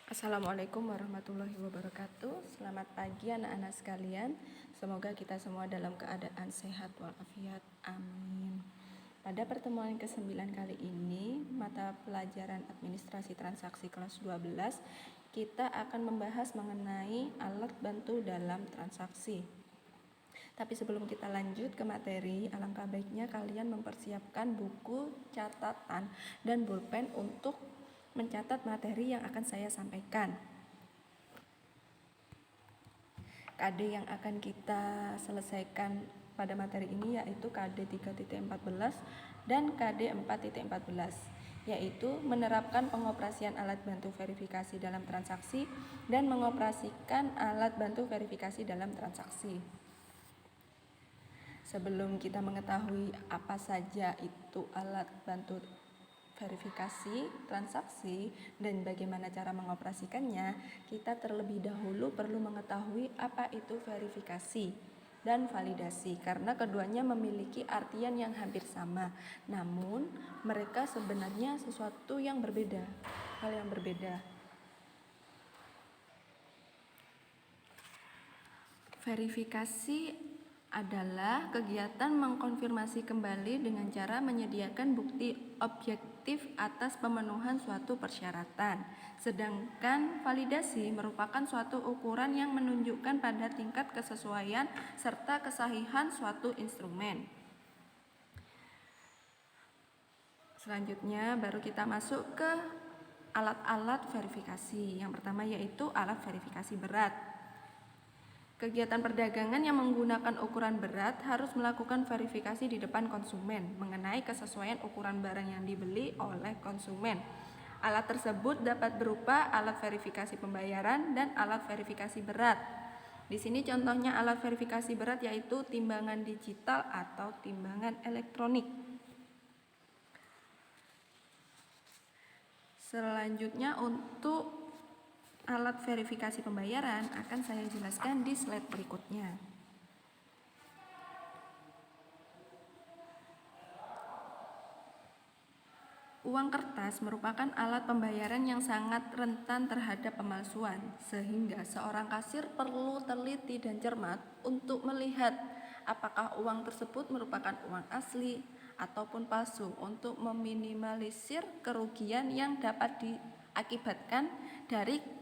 Assalamualaikum warahmatullahi wabarakatuh. Selamat pagi anak-anak sekalian. Semoga kita semua dalam keadaan sehat walafiat. Amin. Pada pertemuan ke-9 kali ini, mata pelajaran administrasi transaksi kelas 12, kita akan membahas mengenai alat bantu dalam transaksi. Tapi sebelum kita lanjut ke materi, alangkah baiknya kalian mempersiapkan buku, catatan, dan pulpen untuk mencatat materi yang akan saya sampaikan. KD yang akan kita selesaikan pada materi ini yaitu KD 3.14 dan KD 4.14, yaitu menerapkan pengoperasian alat bantu verifikasi dalam transaksi dan mengoperasikan alat bantu verifikasi dalam transaksi. Sebelum kita mengetahui apa saja itu alat bantu verifikasi transaksi dan bagaimana cara mengoperasikannya, kita terlebih dahulu perlu mengetahui apa itu verifikasi dan validasi, karena keduanya memiliki artian yang hampir sama, namun mereka sebenarnya sesuatu yang berbeda, hal yang berbeda. Verifikasi adalah kegiatan mengkonfirmasi kembali dengan cara menyediakan bukti objektif atas pemenuhan suatu persyaratan. Sedangkan validasi merupakan suatu ukuran yang menunjukkan pada tingkat kesesuaian serta kesahihan suatu instrumen. Selanjutnya baru kita masuk ke alat-alat verifikasi. Yang pertama yaitu alat verifikasi berat. Kegiatan perdagangan yang menggunakan ukuran berat harus melakukan verifikasi di depan konsumen mengenai kesesuaian ukuran barang yang dibeli oleh konsumen. Alat tersebut dapat berupa alat verifikasi pembayaran dan alat verifikasi berat. Di sini contohnya alat verifikasi berat yaitu timbangan digital atau timbangan elektronik. Selanjutnya untuk alat verifikasi pembayaran akan saya jelaskan di slide berikutnya. Uang kertas merupakan alat pembayaran yang sangat rentan terhadap pemalsuan, sehingga seorang kasir perlu teliti dan cermat untuk melihat apakah uang tersebut merupakan uang asli ataupun palsu untuk meminimalisir kerugian yang dapat diakibatkan dari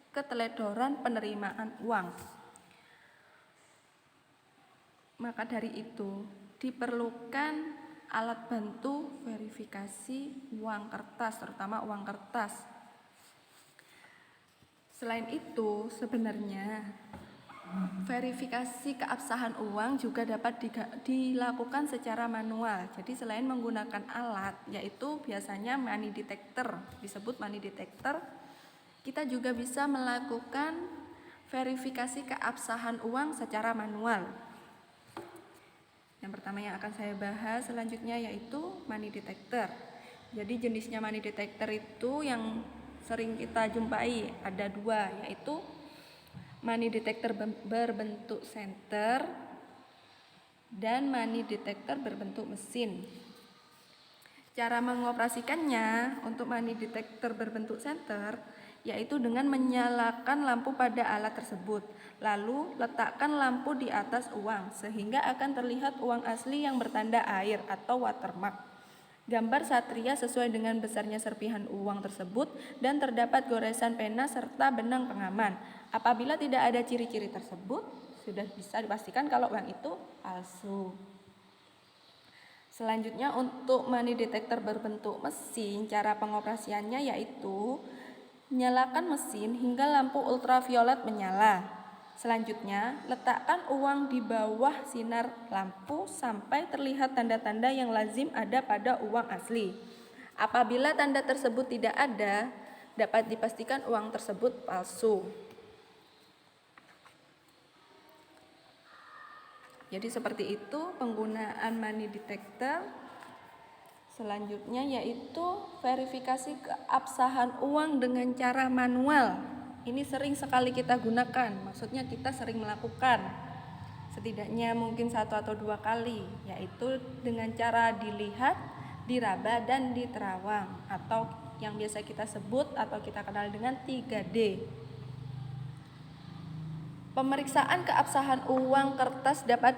keteledoran penerimaan uang. Maka dari itu diperlukan alat bantu verifikasi uang kertas, terutama uang kertas. Selain itu, sebenarnya verifikasi keabsahan uang juga dapat dilakukan secara manual. Jadi selain menggunakan alat, yaitu biasanya money detector, disebut money detector, kita juga bisa melakukan verifikasi keabsahan uang secara manual. Yang pertama yang akan saya bahas selanjutnya yaitu money detector. Jadi jenisnya money detector itu yang sering kita jumpai ada dua, yaitu money detector berbentuk senter dan money detector berbentuk mesin. Cara mengoperasikannya untuk money detector berbentuk senter yaitu dengan menyalakan lampu pada alat tersebut, lalu letakkan lampu di atas uang sehingga akan terlihat uang asli yang bertanda air atau watermark. Gambar satria sesuai dengan besarnya serpihan uang tersebut dan terdapat goresan pena serta benang pengaman. Apabila tidak ada ciri-ciri tersebut, sudah bisa dipastikan kalau uang itu palsu. Selanjutnya untuk money detector berbentuk mesin, cara pengoperasiannya yaitu nyalakan mesin hingga lampu ultraviolet menyala. Selanjutnya, letakkan uang di bawah sinar lampu sampai terlihat tanda-tanda yang lazim ada pada uang asli. Apabila tanda tersebut tidak ada, dapat dipastikan uang tersebut palsu. Jadi seperti itu penggunaan money detector. Selanjutnya yaitu verifikasi keabsahan uang dengan cara manual. Ini sering sekali kita gunakan, maksudnya kita sering melakukan. Setidaknya mungkin 1 atau 2 kali, yaitu dengan cara dilihat, diraba, dan diterawang atau yang biasa kita sebut atau kita kenal dengan 3D. Pemeriksaan keabsahan uang kertas dapat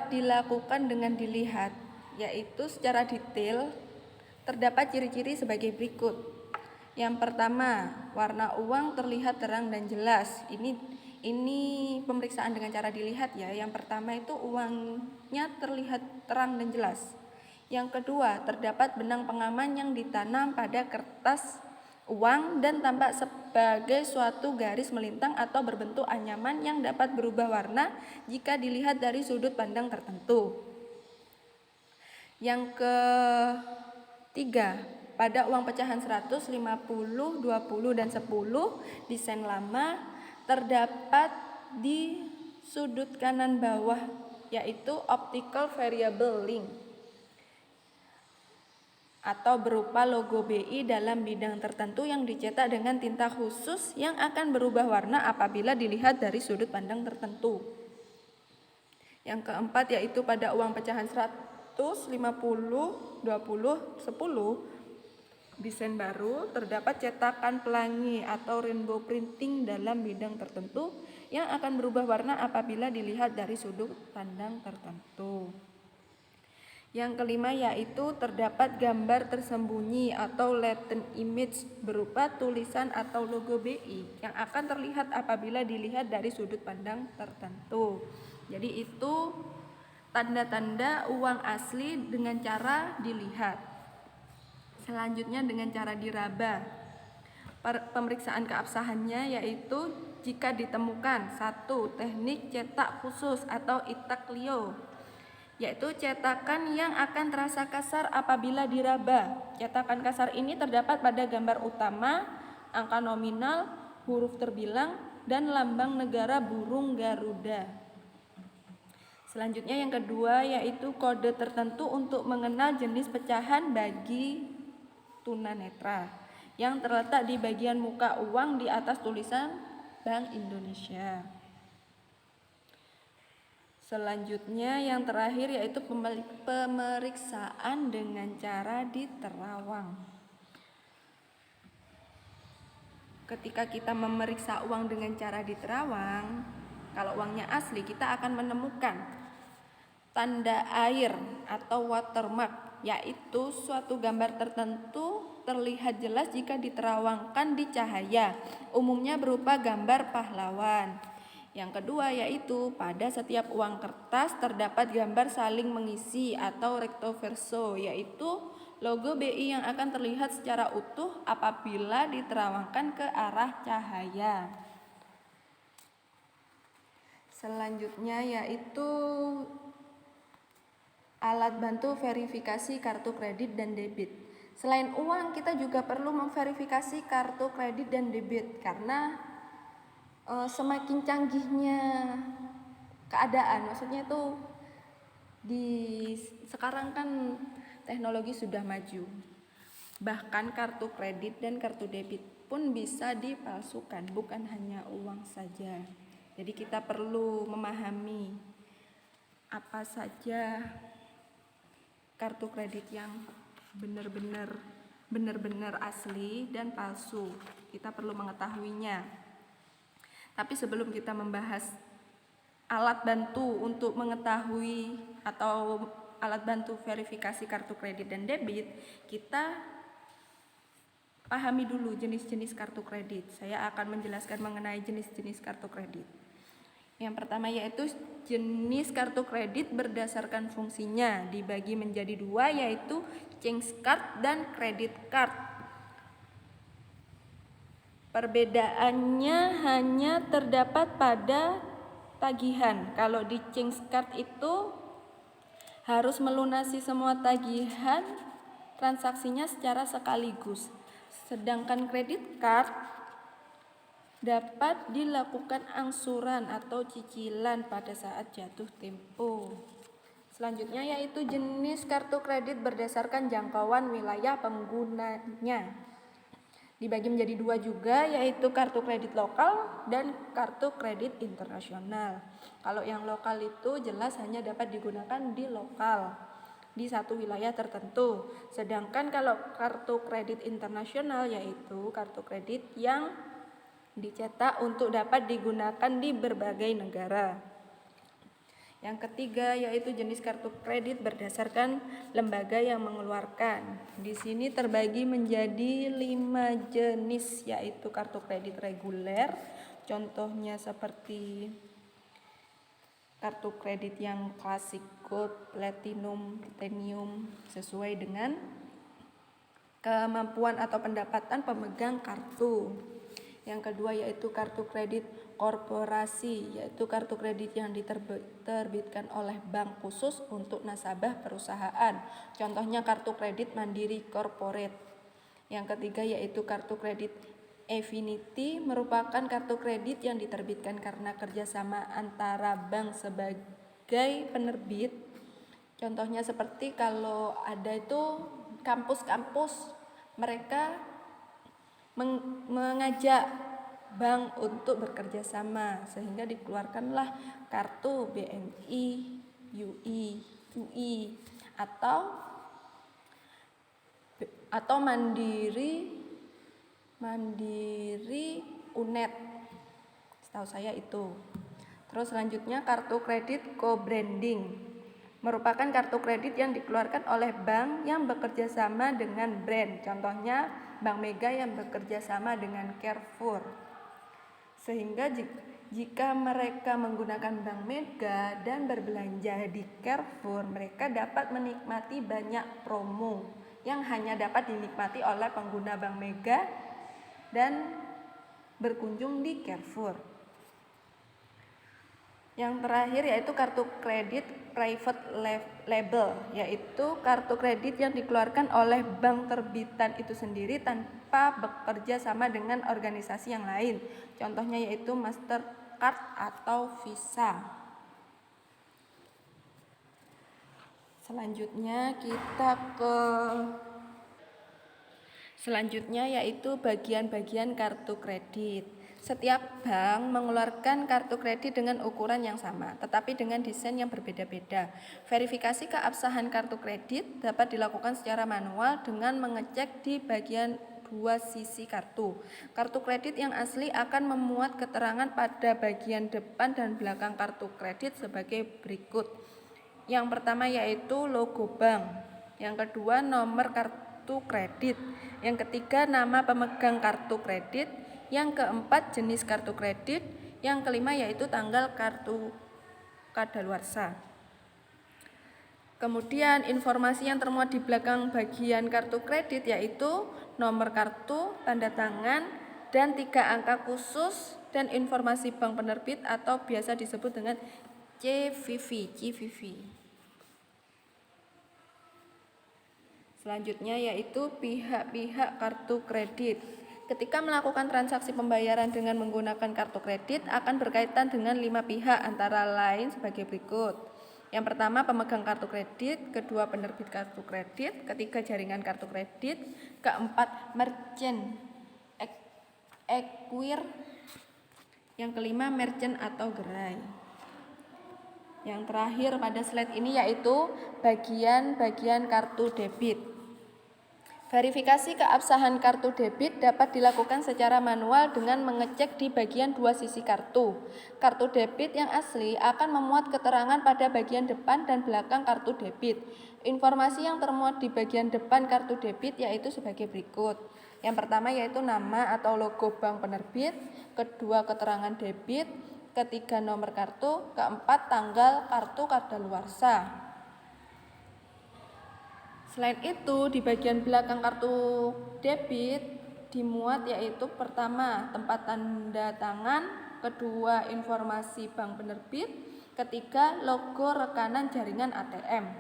dilakukan dengan dilihat, yaitu secara detail. Terdapat ciri-ciri sebagai berikut. Yang pertama, warna uang terlihat terang dan jelas. Ini pemeriksaan dengan cara dilihat ya. Yang pertama itu uangnya terlihat terang dan jelas. Yang kedua, terdapat benang pengaman yang ditanam pada kertas uang dan tampak sebagai suatu garis melintang atau berbentuk anyaman yang dapat berubah warna jika dilihat dari sudut pandang tertentu. Yang ketiga, pada uang pecahan 100, 50, 20, dan 10 desain lama terdapat di sudut kanan bawah, yaitu optical variable link atau berupa logo BI dalam bidang tertentu yang dicetak dengan tinta khusus yang akan berubah warna apabila dilihat dari sudut pandang tertentu. Yang keempat yaitu pada uang pecahan 100, 50, 20, 10 desain baru terdapat cetakan pelangi atau rainbow printing dalam bidang tertentu yang akan berubah warna apabila dilihat dari sudut pandang tertentu. Yang kelima yaitu terdapat gambar tersembunyi atau latent image berupa tulisan atau logo BI yang akan terlihat apabila dilihat dari sudut pandang tertentu. Jadi itu tanda-tanda uang asli dengan cara dilihat. Selanjutnya dengan cara diraba. Pemeriksaan keabsahannya yaitu jika ditemukan 1. Teknik cetak khusus atau intaglio, yaitu cetakan yang akan terasa kasar apabila diraba. Cetakan kasar ini terdapat pada gambar utama, angka nominal, huruf terbilang, dan lambang negara burung Garuda. Selanjutnya yang kedua yaitu kode tertentu untuk mengenal jenis pecahan bagi tunanetra yang terletak di bagian muka uang di atas tulisan Bank Indonesia. Selanjutnya yang terakhir yaitu pemeriksaan dengan cara diterawang. Ketika kita memeriksa uang dengan cara diterawang, kalau uangnya asli kita akan menemukan tanda air atau watermark, yaitu suatu gambar tertentu terlihat jelas jika diterawangkan di cahaya, umumnya berupa gambar pahlawan. Yang kedua yaitu pada setiap uang kertas terdapat gambar saling mengisi atau recto verso, yaitu logo BI yang akan terlihat secara utuh apabila diterawangkan ke arah cahaya. Selanjutnya yaitu alat bantu verifikasi kartu kredit dan debit. Selain uang, kita juga perlu memverifikasi kartu kredit dan debit karena semakin canggihnya keadaan, maksudnya itu sekarang kan teknologi sudah maju, bahkan kartu kredit dan kartu debit pun bisa dipalsukan, bukan hanya uang saja. Jadi kita perlu memahami apa saja kartu kredit yang benar-benar asli dan palsu. Kita perlu mengetahuinya. Tapi sebelum kita membahas alat bantu untuk mengetahui atau alat bantu verifikasi kartu kredit dan debit, kita pahami dulu jenis-jenis kartu kredit. Saya akan menjelaskan mengenai jenis-jenis kartu kredit. Yang pertama yaitu jenis kartu kredit berdasarkan fungsinya dibagi menjadi dua, yaitu change card dan credit card. Perbedaannya hanya terdapat pada tagihan. Kalau di change card itu harus melunasi semua tagihan transaksinya secara sekaligus. Sedangkan credit card dapat dilakukan angsuran atau cicilan pada saat jatuh tempo. Selanjutnya yaitu jenis kartu kredit berdasarkan jangkauan wilayah penggunanya. Dibagi menjadi dua juga, yaitu kartu kredit lokal dan kartu kredit internasional. Kalau yang lokal itu jelas hanya dapat digunakan di lokal. di satu wilayah tertentu. Sedangkan kalau kartu kredit internasional yaitu kartu kredit yang dicetak untuk dapat digunakan di berbagai negara. Yang ketiga yaitu jenis kartu kredit berdasarkan lembaga yang mengeluarkan. Di sini terbagi menjadi 5 jenis yaitu kartu kredit reguler. Contohnya seperti kartu kredit yang klasik, gold, platinum, titanium sesuai dengan kemampuan atau pendapatan pemegang kartu. Yang kedua yaitu kartu kredit korporasi, yaitu kartu kredit yang diterbitkan oleh bank khusus untuk nasabah perusahaan. Contohnya kartu kredit Mandiri Corporate. Yang ketiga yaitu kartu kredit Efinity, merupakan kartu kredit yang diterbitkan karena kerjasama antara bank sebagai penerbit. Contohnya seperti kalau ada itu kampus-kampus, mereka mengajak bank untuk bekerja sama sehingga dikeluarkanlah kartu BNI, UI atau Mandiri UNED. Setahu saya itu. Terus selanjutnya kartu kredit co-branding, merupakan kartu kredit yang dikeluarkan oleh bank yang bekerja sama dengan brand. Contohnya Bank Mega yang bekerja sama dengan Carrefour. Sehingga jika mereka menggunakan Bank Mega dan berbelanja di Carrefour, mereka dapat menikmati banyak promo yang hanya dapat dinikmati oleh pengguna Bank Mega dan berkunjung di Carrefour. Yang terakhir yaitu kartu kredit private label, yaitu kartu kredit yang dikeluarkan oleh bank terbitan itu sendiri tanpa bekerja sama dengan organisasi yang lain. Contohnya yaitu Mastercard atau Visa. Selanjutnya yaitu bagian-bagian kartu kredit. Setiap bank mengeluarkan kartu kredit dengan ukuran yang sama, tetapi dengan desain yang berbeda-beda. Verifikasi keabsahan kartu kredit dapat dilakukan secara manual dengan mengecek di bagian dua sisi kartu. Kartu kredit yang asli akan memuat keterangan pada bagian depan dan belakang kartu kredit sebagai berikut. Yang pertama yaitu logo bank, yang kedua nomor kartu kredit, yang ketiga nama pemegang kartu kredit, yang keempat jenis kartu kredit, yang kelima yaitu tanggal kartu kadaluarsa. Kemudian informasi yang termuat di belakang bagian kartu kredit yaitu nomor kartu, tanda tangan, dan 3 angka khusus dan informasi bank penerbit atau biasa disebut dengan CVV. Selanjutnya yaitu pihak-pihak kartu kredit. Ketika melakukan transaksi pembayaran dengan menggunakan kartu kredit akan berkaitan dengan 5 pihak antara lain sebagai berikut. Yang pertama pemegang kartu kredit, kedua penerbit kartu kredit, ketiga jaringan kartu kredit, keempat merchant acquire, yang kelima merchant atau gerai. Yang terakhir pada slide ini yaitu bagian-bagian kartu debit. Verifikasi keabsahan kartu debit dapat dilakukan secara manual dengan mengecek di bagian dua sisi kartu. Kartu debit yang asli akan memuat keterangan pada bagian depan dan belakang kartu debit. Informasi yang termuat di bagian depan kartu debit yaitu sebagai berikut. Yang pertama yaitu nama atau logo bank penerbit, kedua keterangan debit, ketiga nomor kartu, keempat tanggal kartu kadaluarsa. Selain itu, di bagian belakang kartu debit dimuat yaitu pertama tempat tanda tangan, kedua informasi bank penerbit, ketiga logo rekanan jaringan ATM.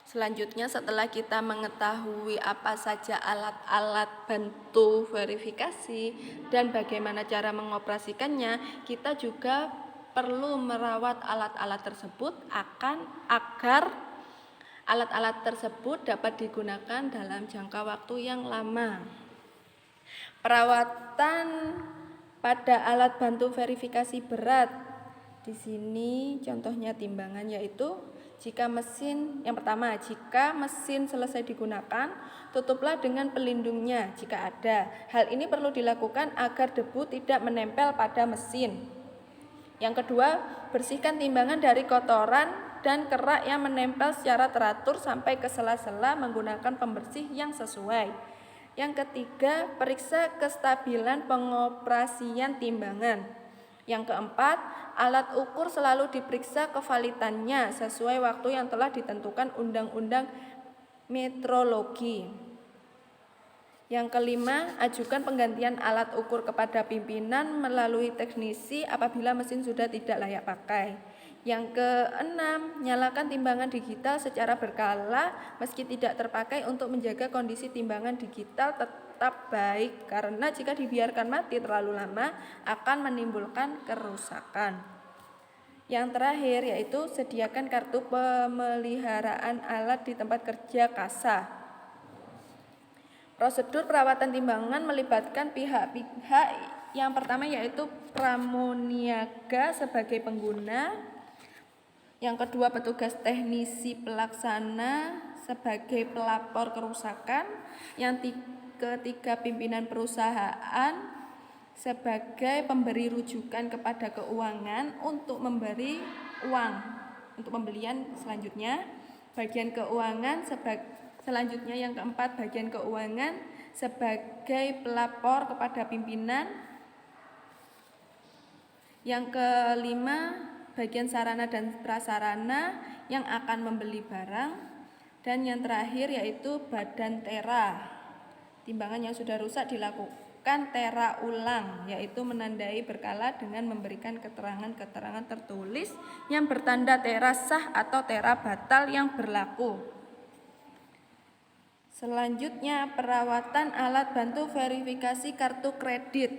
Selanjutnya setelah kita mengetahui apa saja alat-alat bantu verifikasi dan bagaimana cara mengoperasikannya, kita juga perlu merawat alat-alat tersebut agar alat-alat tersebut dapat digunakan dalam jangka waktu yang lama. Perawatan pada alat bantu verifikasi berat Di sini contohnya timbangan yaitu yang pertama, jika mesin selesai digunakan, tutuplah dengan pelindungnya jika ada. Hal ini perlu dilakukan agar debu tidak menempel pada mesin. Yang kedua, bersihkan timbangan dari kotoran dan kerak yang menempel secara teratur sampai ke sela-sela menggunakan pembersih yang sesuai. Yang ketiga, periksa kestabilan pengoperasian timbangan. Yang keempat, alat ukur selalu diperiksa kevalitannya sesuai waktu yang telah ditentukan Undang-Undang Metrologi. Yang kelima, ajukan penggantian alat ukur kepada pimpinan melalui teknisi apabila mesin sudah tidak layak pakai. Yang keenam, nyalakan timbangan digital secara berkala meski tidak terpakai untuk menjaga kondisi timbangan digital tetap baik, karena jika dibiarkan mati terlalu lama akan menimbulkan kerusakan. Yang terakhir yaitu sediakan kartu pemeliharaan alat di tempat kerja KASA. Prosedur perawatan timbangan melibatkan pihak-pihak yang pertama yaitu pramoniaga sebagai pengguna, yang kedua petugas teknisi pelaksana sebagai pelapor kerusakan, yang ketiga pimpinan perusahaan sebagai pemberi rujukan kepada keuangan untuk memberi uang untuk pembelian selanjutnya, bagian keuangan selanjutnya yang keempat bagian keuangan sebagai pelapor kepada pimpinan, yang kelima bagian sarana dan prasarana yang akan membeli barang, dan yang terakhir yaitu badan tera. Timbangan yang sudah rusak dilakukan tera ulang, yaitu menandai berkala dengan memberikan keterangan-keterangan tertulis yang bertanda tera sah atau tera batal yang berlaku. Selanjutnya, perawatan alat bantu verifikasi kartu kredit.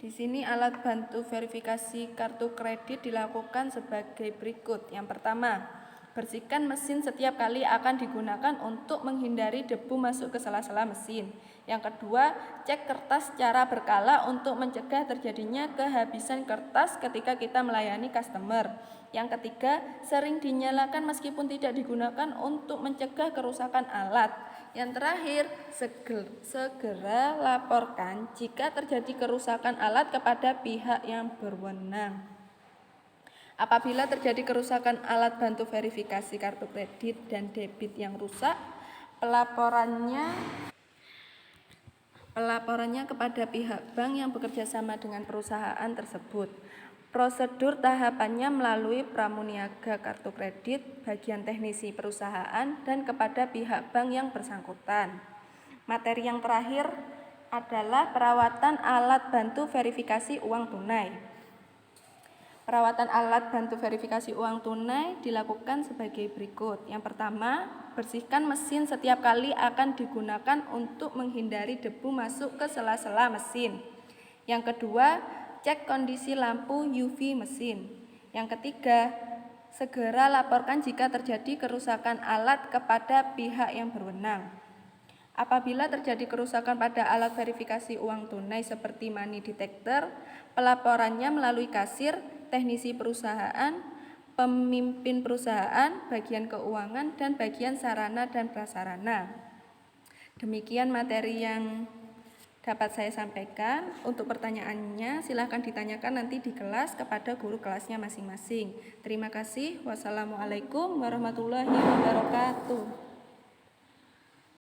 Di sini alat bantu verifikasi kartu kredit dilakukan sebagai berikut. Yang pertama, bersihkan mesin setiap kali akan digunakan untuk menghindari debu masuk ke sela-sela mesin. Yang kedua, cek kertas secara berkala untuk mencegah terjadinya kehabisan kertas ketika kita melayani customer. Yang ketiga, sering dinyalakan meskipun tidak digunakan untuk mencegah kerusakan alat. Yang terakhir, segera laporkan jika terjadi kerusakan alat kepada pihak yang berwenang. Apabila terjadi kerusakan alat bantu verifikasi kartu kredit dan debit yang rusak, pelaporannya kepada pihak bank yang bekerja sama dengan perusahaan tersebut. Prosedur tahapannya melalui pramoniaga kartu kredit, bagian teknisi perusahaan, dan kepada pihak bank yang bersangkutan. Materi yang terakhir adalah perawatan alat bantu verifikasi uang tunai. Perawatan alat bantu verifikasi uang tunai dilakukan sebagai berikut. Yang pertama, bersihkan mesin setiap kali akan digunakan untuk menghindari debu masuk ke sela-sela mesin. Yang kedua, cek kondisi lampu UV mesin. Yang ketiga, segera laporkan jika terjadi kerusakan alat kepada pihak yang berwenang. Apabila terjadi kerusakan pada alat verifikasi uang tunai seperti money detector, pelaporannya melalui kasir, teknisi perusahaan, pemimpin perusahaan, bagian keuangan, dan bagian sarana dan prasarana. Demikian materi yang dapat saya sampaikan. Untuk pertanyaannya silahkan ditanyakan nanti di kelas kepada guru kelasnya masing-masing. Terima kasih. Wassalamualaikum warahmatullahi wabarakatuh.